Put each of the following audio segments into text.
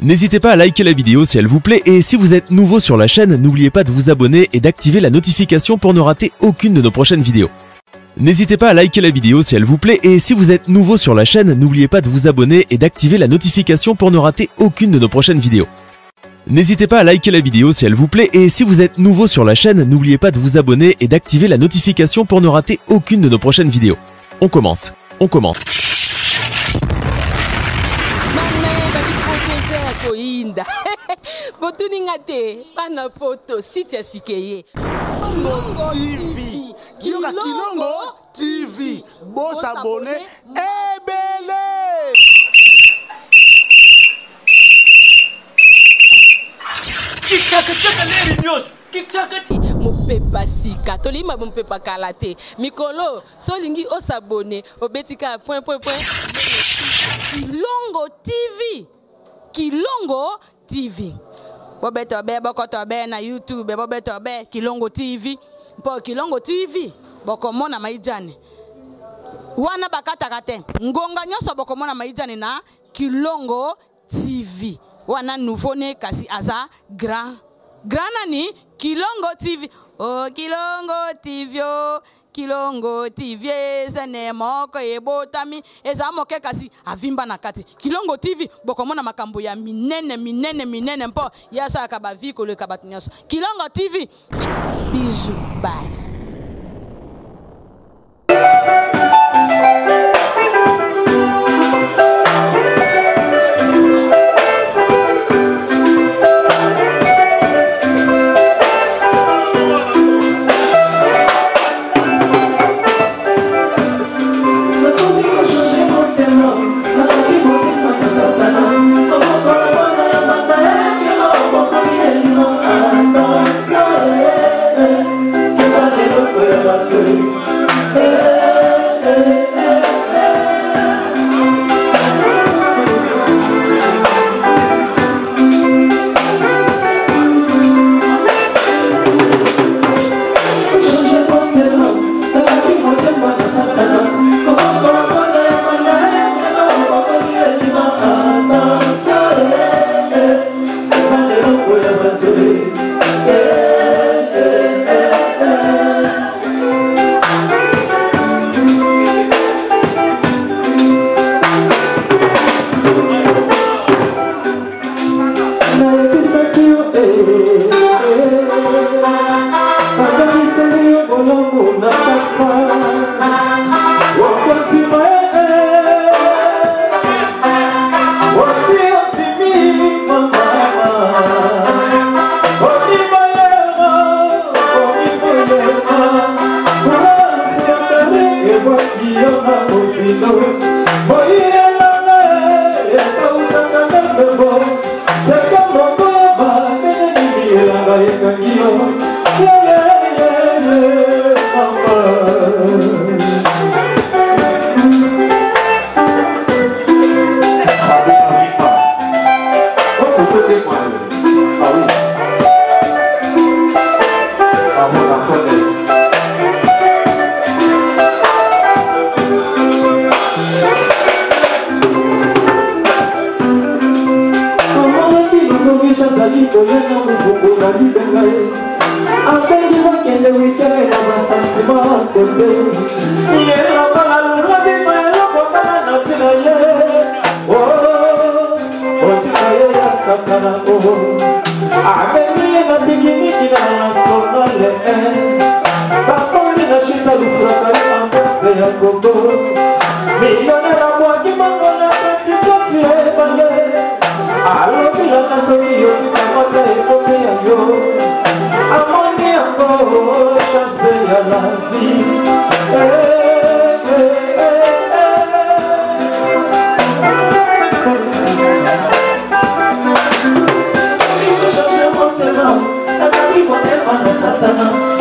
N'hésitez pas à liker la vidéo si elle vous plaît et si vous êtes nouveau sur la chaîne, n'oubliez pas de vous abonner et d'activer la notification pour ne rater aucune de nos prochaines vidéos. N'hésitez pas à liker la vidéo si elle vous plaît et si vous êtes nouveau sur la chaîne, n'oubliez pas de vous abonner et d'activer la notification pour ne rater aucune de nos prochaines vidéos. N'hésitez pas à liker la vidéo si elle vous plaît et si vous êtes nouveau sur la chaîne, n'oubliez pas de vous abonner et d'activer la notification pour ne rater aucune de nos prochaines vidéos. On commence. Kilongo TV, bon s'abonner, ebele. Mopepa sika tolima mopepa kalate mikolo solingi osabone obetika point Kilongo TV bobeto be bokoto be na YouTube bobeto be Kilongo TV po Kilongo TV bokomona maijane wana bakatakate ngonga nyoso bokomona maijane na Kilongo TV wana nouveau ne kasi aza grand nani Kilongo TV oh Kilongo TV oh Kilongo TV sene moko ebotami eza moke kasi avimba na kati Kilongo TV bokomona makambo ya minene mpo yasa ka viko le kabatunyaso Kilongo TV bisous bye. Satana,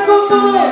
Como Oh,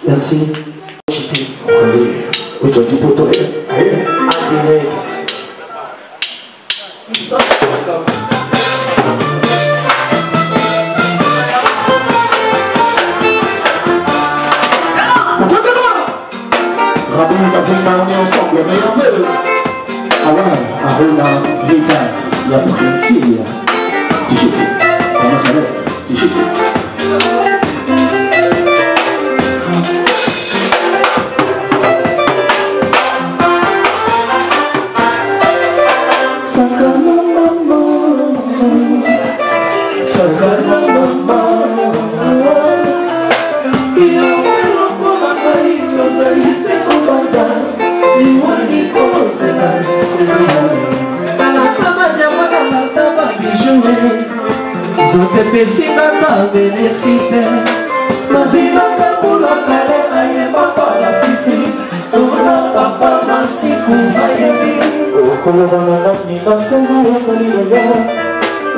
Merci. Oui, tu as dit pour toi.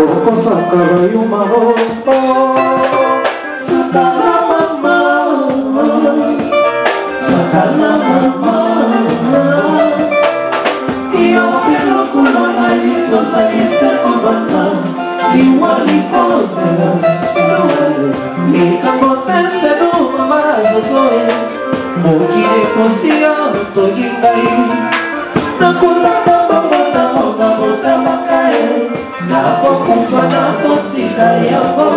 Okosakala yumaro Sakala mama Sakala mama Iyo pero kulona yito salise kubanza Iwali kozela Sinuwe Mikamotense no mamazo zoe Mokile kosiya togingai Nakulaka babata ona bota makae Napokufa napotika yako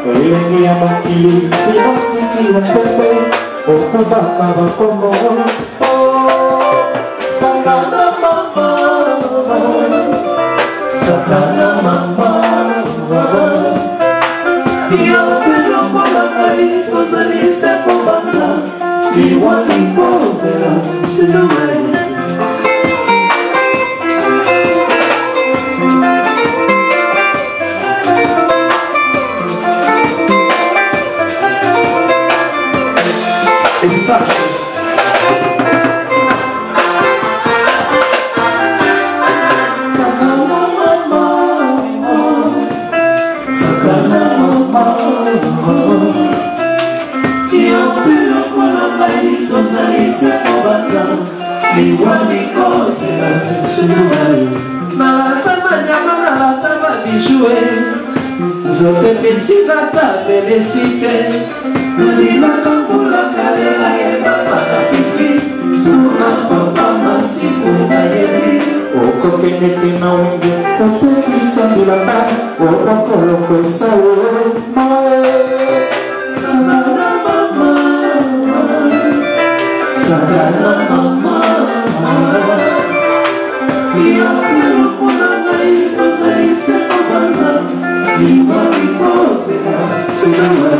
Elenge ya makili Inasiki ya pepe Okubaka bakomo Sakana mama Sakana mama Iyo pero kwa ngai Kozalise kubanza Iwali kozela Sinuwe Sakana mama Sakana mama Iyo pero kuna ngai Kozalise kubanza Iwali kozela Sinuwe Nalatama nyama nalatama bijoué Zote pesika tabelesite Nalina kambula kale ayema mata fifi Tuna papa masiku na yebi Oko kenete na wenze Kote kisa bilata Oko koloko isawo Sakana mama Sakana mama Iyo kuru kuna ngai Kozalise kubanza Iwa ikozela Sinuwe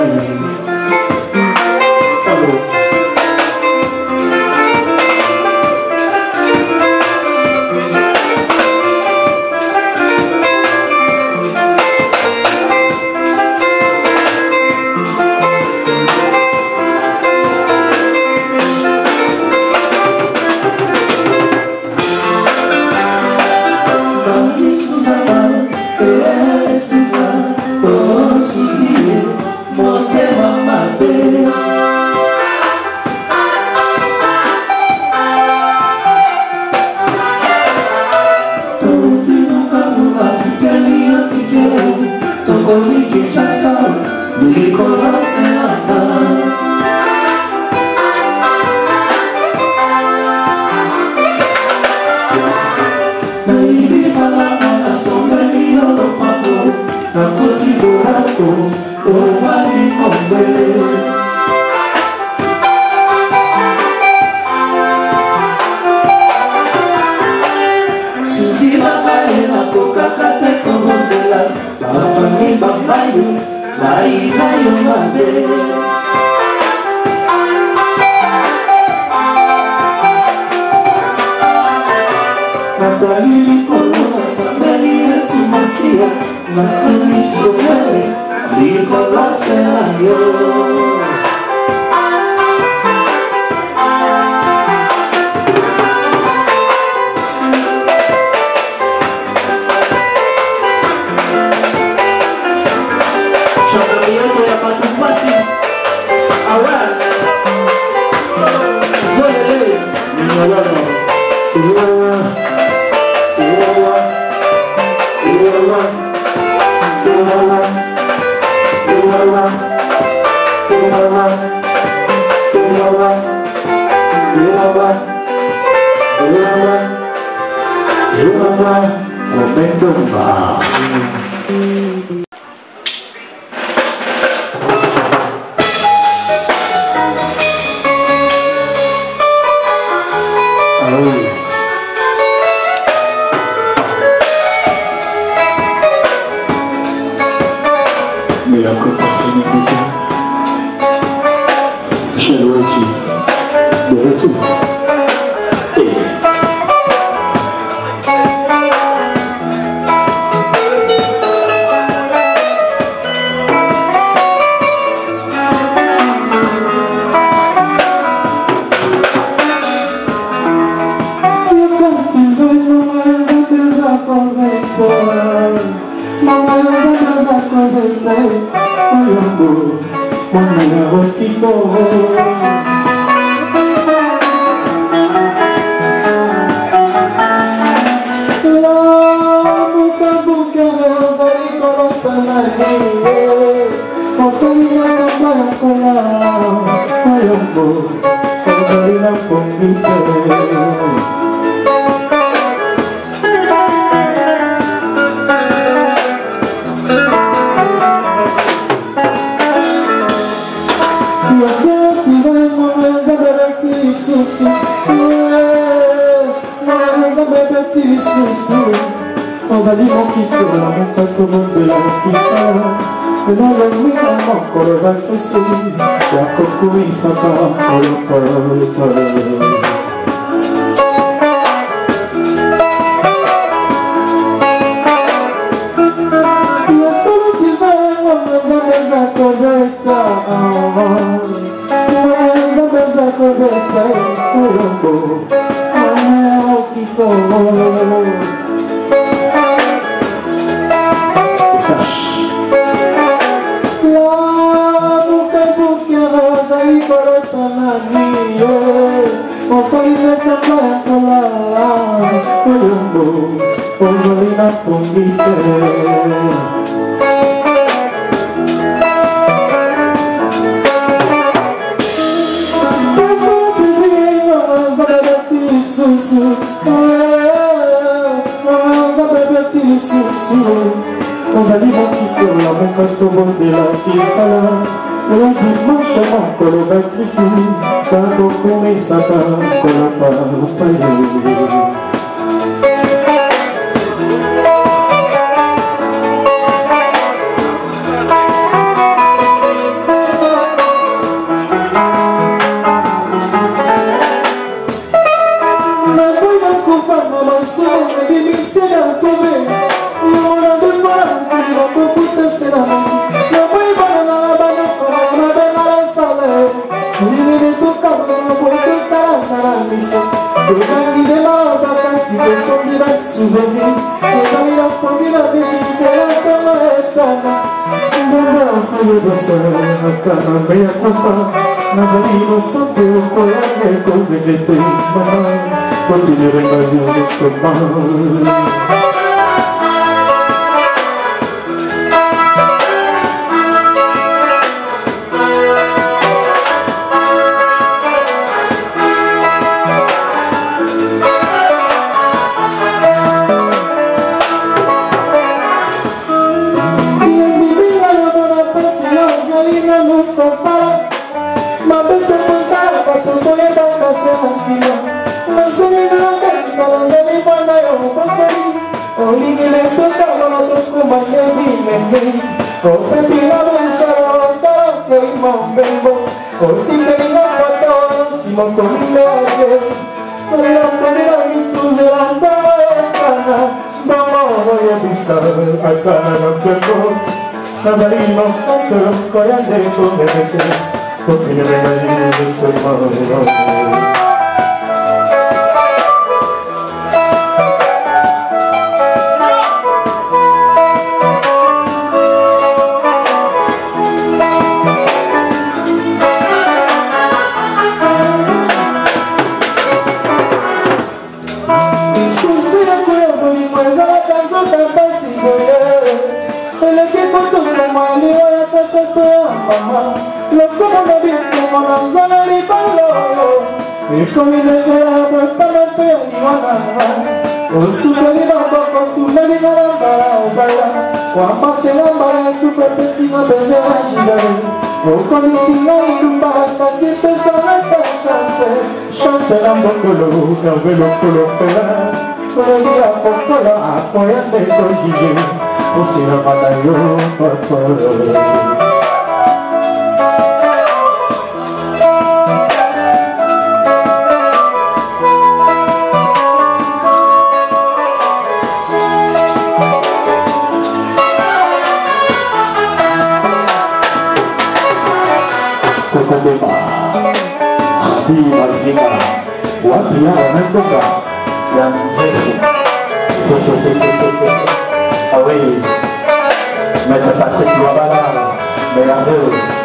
Mama Nos aliments qui se mon canton de la pizza. Et dans le mouvement, encore va pousser. La coco, il s'en va, le Nos aliments qui sont là, mon canton de la pizza. Le dimanche, mon colo va crisser. Quand on connaît ça, qu'on n'a pas payé. Nazarino santo colare come le te mai continuare a vivere somma Nazarino santo colare come te continuare a vivere somma come le serate per per o superi la bocca superi la bala o passe la bala super pessima pesera girare o come si mai un bacca si pensa a chance la bocca lo velo lo fera con la bocca a poi ande con gigi o si la battaglio per Wapia wanatoka ya mzee away Maître Patrick Louabala, merveilleux.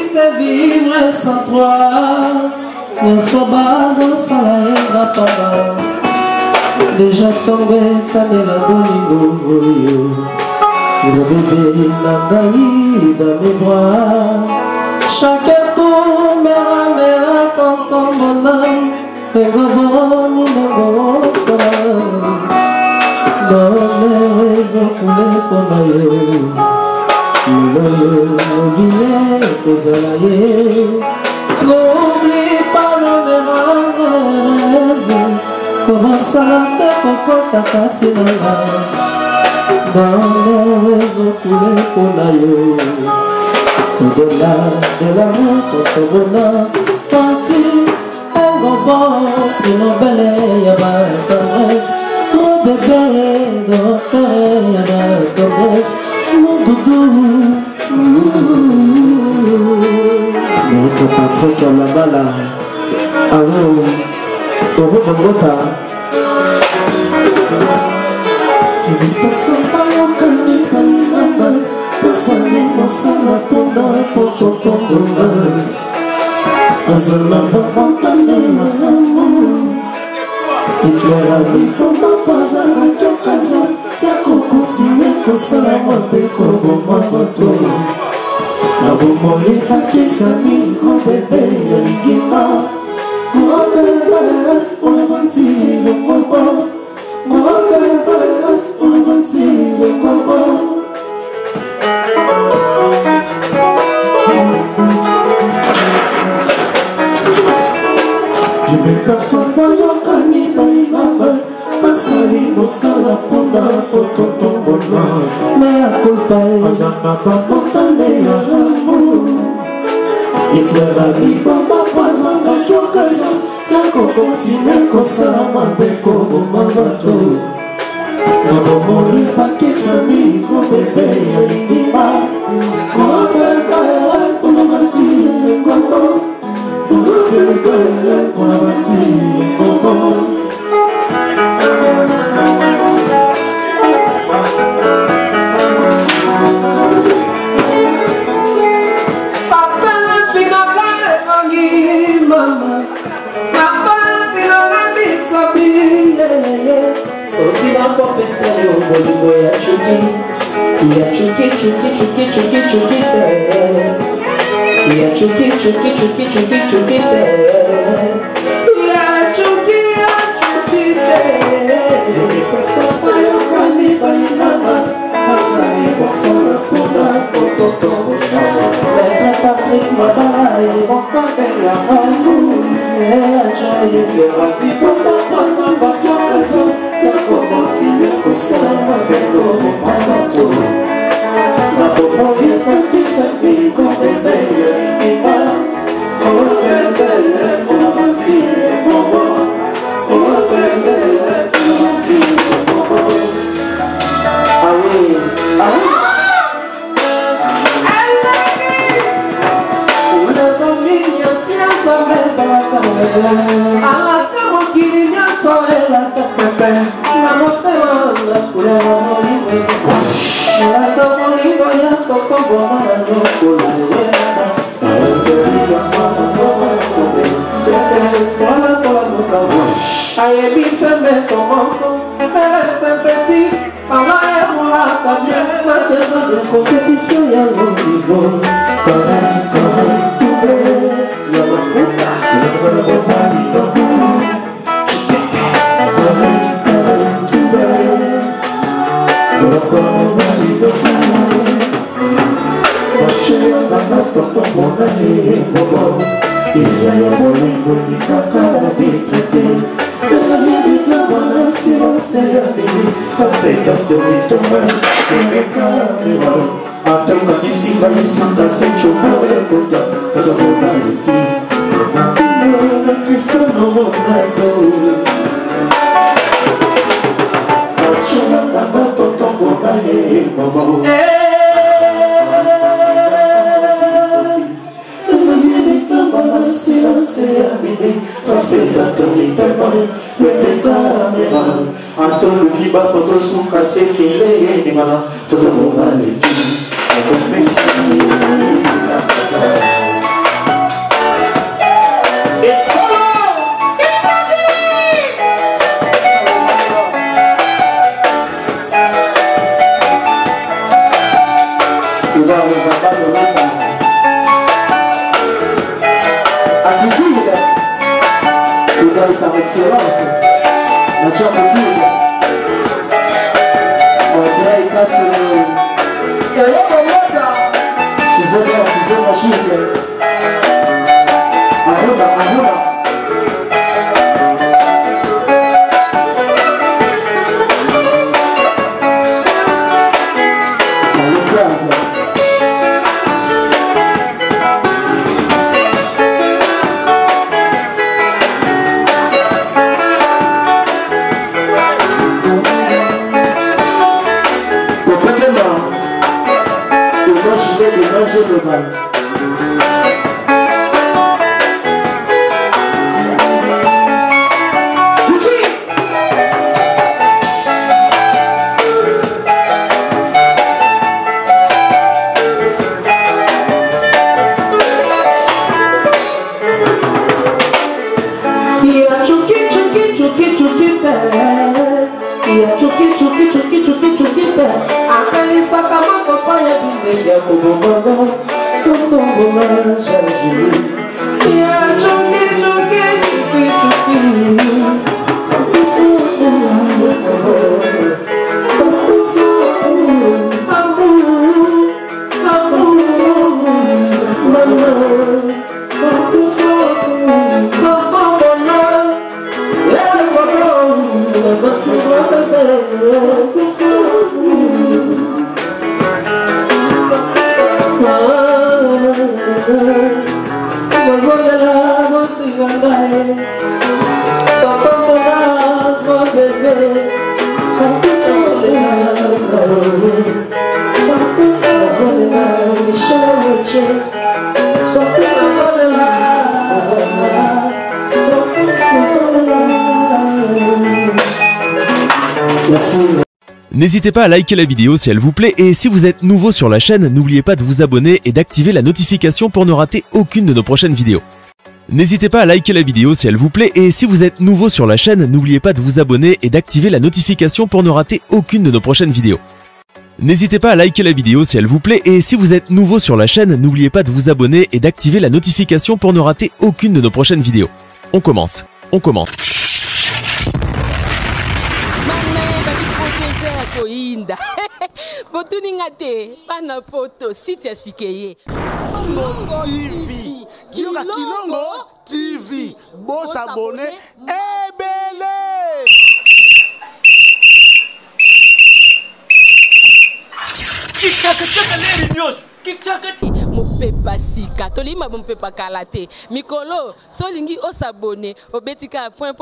triste vivre sans toi. Nous sommes bas au salaire papa. Déjà tombé tanné la bolingo. Le bébé n'a gaï dans mes bras. Chaque tour me ramène quand on m'en a. Et goboni me gossa. Dans les réseaux coulés comme ailleurs. N'oublie pas le mémoire. Comment ça te cocotte katinala. Dans les réseaux coulés comme ailleurs. Au-delà de l'amour, ton bonheur, parti, un bon, une belle caresse. Ton bébé, dans ta caresse. Mon doudou. Notre patron qui a la balle. Alors, au Bogota. Tu ne personne pas au calme, pas une balle. Personne ne pense à la ponda pour ton bonheur. Azana pas montagne à l'amour. Et tu as mis pour ma pas à la occasion. Yako continue kosala mwape kobo mwabato. Na bomoi hakisa miko bebe ya ligima. Mwabebe unavanti ya mwabo. Mwabebe unavanti ya mwabo. Jimeka samba yokani baimaba. Masali mosala ponda pototo bona. Mea culpa azana pamotane ya l'amour. Itlera mi baba pazanga kyokaza. Yako kontine kosala mabeko bomabato. Nabomoli bakisa miko bebe ya lindima. Kwa bebe unamati ngombo. Kwa bebe unamati ngombo. Bolingo ya chuki, ya chuki, chuki, chuki, chuki, chuki, ya chuki, chuki, chuki, chuki, chuki, ya chuki, chuki, pasapa yo kani bainama, masani bosona pona pototo, Maître Patrick Mazai, Mokane ya mamu, ya joyeuse ya rabi, papa pasamba kyokazo. Yako continue kosala beko mamato. Na bomoi pakisa miko bebe ya lindima. Oh bebe, unavanti momo. Oh bebe, unavanti momo. Awe, awe. Uleva minya tia sa meza wakale. Alasa mokili nyaso ela kapepe. Na motema na kuleva molimwezi. Nalata molimbo ya koko boma no kuleva. Awekeria mama boma kobe. Tete kola kola nukawa. Ayebise meto moko. Ele se petit. Amaya mula kabye. Nacheza de competition ya univo. Kore kore fube. Ya mafuta. Ya kore bobali dobu. Isaya bolingo nikakala bitete. Kala hibita wana silose ya bibi. Sase kato bitoma. Kumeka miwa. Atema kisinga misanta secho mwe koda. Kada mona yuki. Mona kisa no mona do. Achuna kama toto mona ye mama. Ça c'est la tornade, le caméra. Attends le climat pendant son cassé qu'il est malin. Tout le monde a les filles. excellence. La Tchapotine. André Cassino. Et là, c'est machine. Arruda. N'hésitez pas à liker la vidéo si elle vous plaît et si vous êtes nouveau sur la chaîne, n'oubliez pas de vous abonner et d'activer la notification pour ne rater aucune de nos prochaines vidéos. N'hésitez pas à liker la vidéo si elle vous plaît et si vous êtes nouveau sur la chaîne, n'oubliez pas de vous abonner et d'activer la notification pour ne rater aucune de nos prochaines vidéos. N'hésitez pas à liker la vidéo si elle vous plaît et si vous êtes nouveau sur la chaîne, n'oubliez pas de vous abonner et d'activer la notification pour ne rater aucune de nos prochaines vidéos. On commence. Koinda botuninga te bana poto site sikeye Kilongo TV. Kilongo TV. Bon s'abonner. Ebele. mopepa sika tolima mopepa kalate mikolo solingi osabone obetika point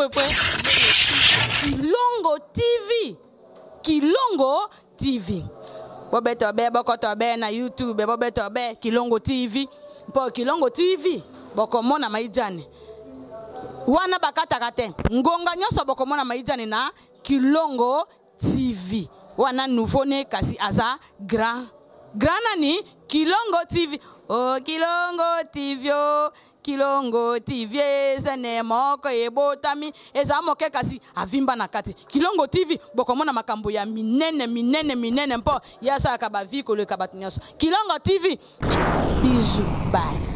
Kilongo TV. Bobeto be bokoto be na YouTube, bobeto be Kilongo TV. Po Kilongo TV bokomona maijane. Wana bakata kate. Ngonga nyoso bokomona maijane na Kilongo TV. Wana nouveau-né kasi aza grand nani Kilongo TV. Oh Kilongo TV oh. Kilongo TV zene moko ebotami eza moke kasi avimba na kati Kilongo TV bokomona makambo ya minene mpo yasa ka ba vie ko le kabatinyoso Kilongo TV bijou bye.